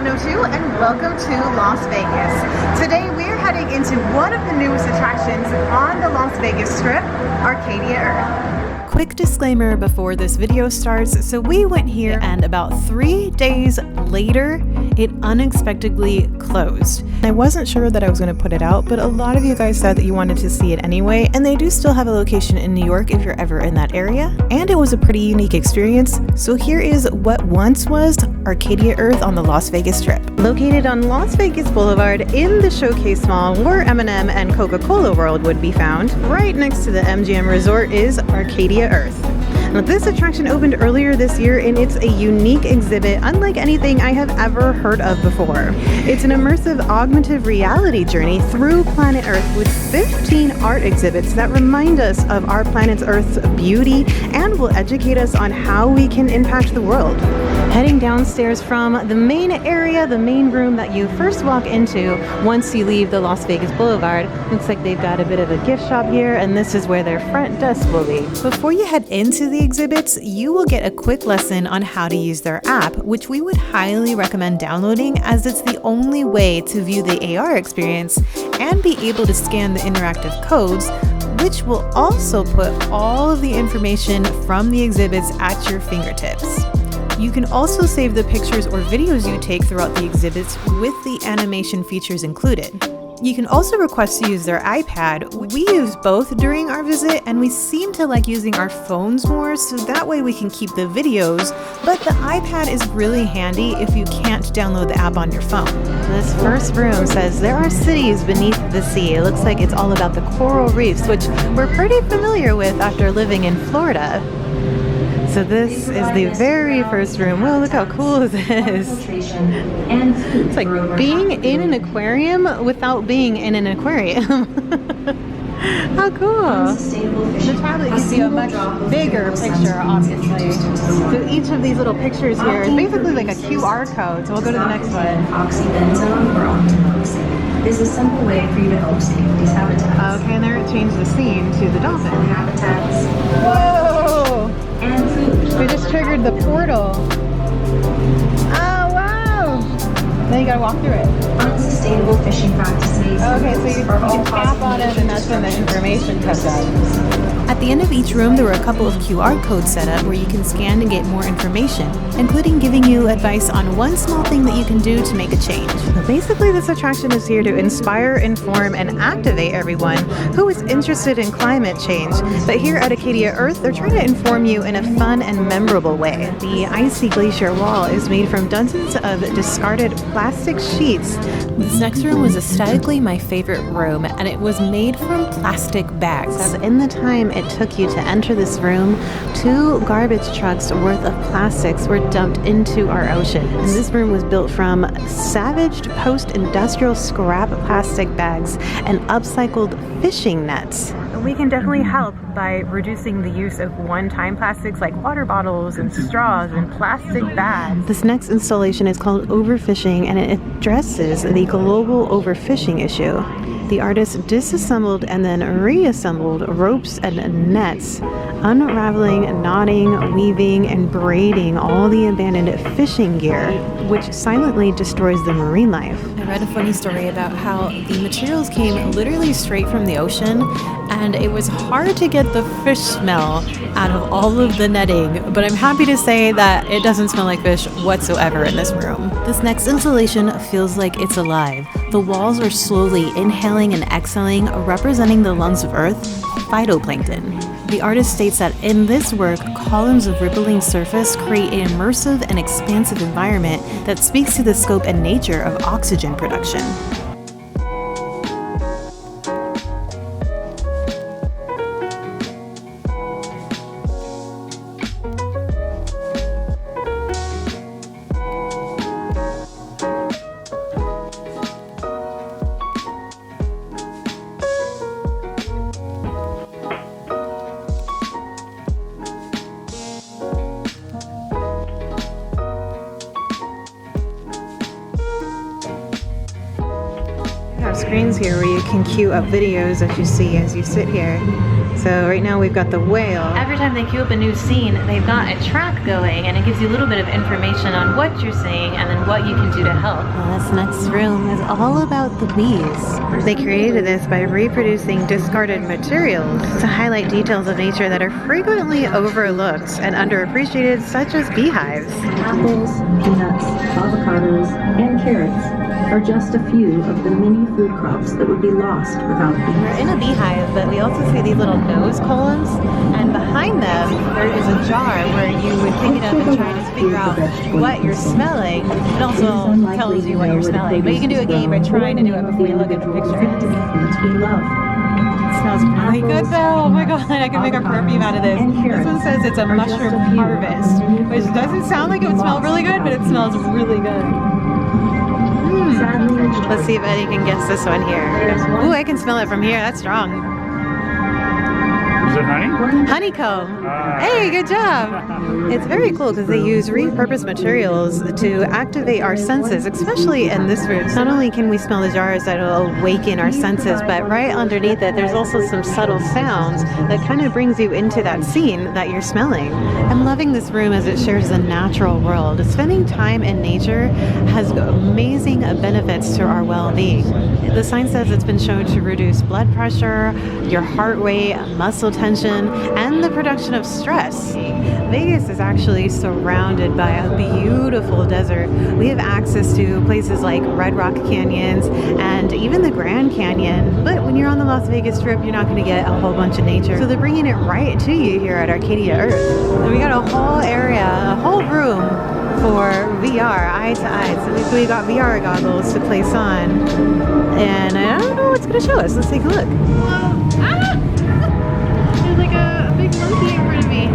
702 and welcome to Las Vegas. Today we're heading into one of the newest attractions on the Las Vegas Strip, Arcadia Earth. Quick disclaimer before this video starts, so we went here and about 3 days later, it unexpectedly closed. I wasn't sure that I was going to put it out, but a lot of you guys said that you wanted to see it anyway, and they do still have a location in New York if you're ever in that area, and it was a pretty unique experience. So here is what once was Arcadia Earth on the Las Vegas Strip. Located on Las Vegas Boulevard in the Showcase Mall where M&M and Coca-Cola World would be found, right next to the MGM Resort is Arcadia Earth. Now, this attraction opened earlier this year and it's a unique exhibit unlike anything I have ever heard of before. It's an immersive augmented reality journey through planet Earth with 15 art exhibits that remind us of our planet's Earth's beauty and will educate us on how we can impact the world. Heading downstairs from the main area, the main room that you first walk into once you leave the Las Vegas Boulevard. Looks like they've got a bit of a gift shop here, and this is where their front desk will be. Before you head into the exhibits, you will get a quick lesson on how to use their app, which we would highly recommend downloading as it's the only way to view the AR experience and be able to scan the interactive codes, which will also put all of the information from the exhibits at your fingertips. You can also save the pictures or videos you take throughout the exhibits with the animation features included. You can also request to use their iPad. We use both during our visit and we seem to like using our phones more, so that way we can keep the videos, but the iPad is really handy if you can't download the app on your phone. This first room says there are cities beneath the sea. It looks like it's all about the coral reefs, which we're pretty familiar with after living in Florida. So this is the very first room. Whoa, look how cool this is. It's like being in an aquarium without being in an aquarium. How cool. The tablet gives you a much bigger picture, obviously. So each of these little pictures here is basically like a QR code. So we'll go to the next one. Oxybenzone or oxymoxy. There's a simple way for you to help save these habitats. Okay, and there it changed the scene to the dolphin. Habitats. Whoa! And food. We just triggered the portal. Oh, wow! Then you gotta walk through it. Unsustainable fishing practices. Okay, so you can tap on it and that's when the information comes out. At the end of each room, there were a couple of QR codes set up where you can scan and get more information, including giving you advice on one small thing that you can do to make a change. Basically, this attraction is here to inspire, inform, and activate everyone who is interested in climate change. But here at Arcadia Earth, they're trying to inform you in a fun and memorable way. The icy glacier wall is made from dozens of discarded plastic sheets. This next room was aesthetically my favorite room, and it was made from plastic bags. As in the time it took you to enter this room, 2 garbage trucks worth of plastics were dumped into our ocean. And this room was built from salvaged post-industrial scrap plastic bags and upcycled fishing nets. We can definitely help by reducing the use of one-time plastics like water bottles and straws and plastic bags. This next installation is called Overfishing, and it addresses the global overfishing issue. The artist disassembled and then reassembled ropes and nets, unraveling, knotting, weaving, and braiding all the abandoned fishing gear, which silently destroys the marine life. I read a funny story about how the materials came literally straight from the ocean, and it was hard to get the fish smell out of all of the netting, but I'm happy to say that it doesn't smell like fish whatsoever in this room. This next installation feels like it's alive. The walls are slowly inhaling and exhaling, representing the lungs of Earth, phytoplankton. The artist states that in this work, columns of rippling surface create an immersive and expansive environment that speaks to the scope and nature of oxygen production. screens here where you can queue up videos that you see as you sit here. So right now we've got the whale. Every time they queue up a new scene, they've got a track going and it gives you a little bit of information on what you're seeing and then what you can do to help. Well, this next room is all about the bees. They created this by reproducing discarded materials to highlight details of nature that are frequently overlooked and underappreciated, such as beehives. Apples, peanuts, avocados, and carrots are just a few of the many food crops that would be lost without bees. We're in a beehive, but we also see these little nose columns, and behind them there is a jar where you would pick it up and try to figure out what you're smelling. It also tells you what you're smelling, but you can do a game by trying to do it before you look at the picture. It smells really good though. Oh my god, I can make a perfume out of this. This one says it's a mushroom harvest, which doesn't sound like it would smell really good, but it smells really good. Let's see if Eddie can guess this one here. Ooh, I can smell it from here. That's strong. Is it honey? Honeycomb. Hey, good job. It's very cool because they use repurposed materials to activate our senses, especially in this room. Not only can we smell the jars that will awaken our senses, but right underneath it, there's also some subtle sounds that kind of brings you into that scene that you're smelling. I'm loving this room as it shares the natural world. Spending time in nature has amazing benefits to our well-being. The sign says it's been shown to reduce blood pressure, your heart rate, muscle tension, and the production of stress. Vegas is actually surrounded by a beautiful desert. We have access to places like Red Rock Canyons and even the Grand Canyon, but when you're on the Las Vegas Strip, you're not going to get a whole bunch of nature. So they're bringing it right to you here at Arcadia Earth. And we got a whole area, a whole room for VR, eye to eye. So we got VR goggles to place on. And I don't know what's going to show us. Let's take a look. Whoa. Ah! There's like a big monkey in front of me.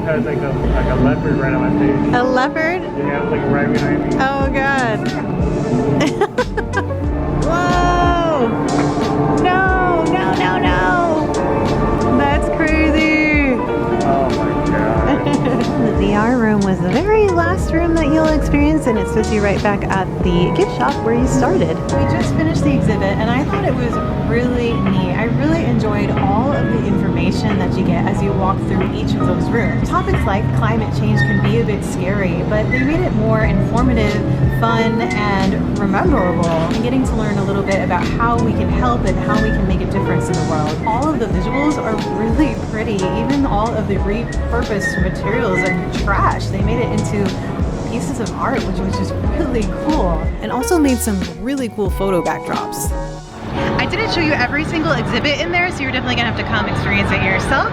There's like a leopard right on my face. A leopard? Yeah, like right behind me. Oh god. Whoa! No, no, no, no! That's crazy! Oh my god. The VR room was the very last room that you'll experience, and it's with you right back at the gift shop where you started. We just finished the exhibit and I thought it was really neat. I really enjoyed all of the information that you get as you walk through each of those rooms. Topics like climate change can be a bit scary, but they made it more informative, fun, and memorable. And getting to learn a little bit about how we can help and how we can make a difference in the world. All of the visuals are really pretty, even all of the repurposed materials and trash. They made it into pieces of art, which was just really cool. And also made some really cool photo backdrops. I didn't show you every single exhibit in there, so you're definitely gonna have to come experience it yourself.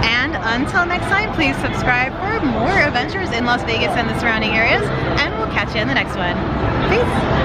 And until next time, please subscribe for more adventures in Las Vegas and the surrounding areas, and we'll catch you in the next one. Peace!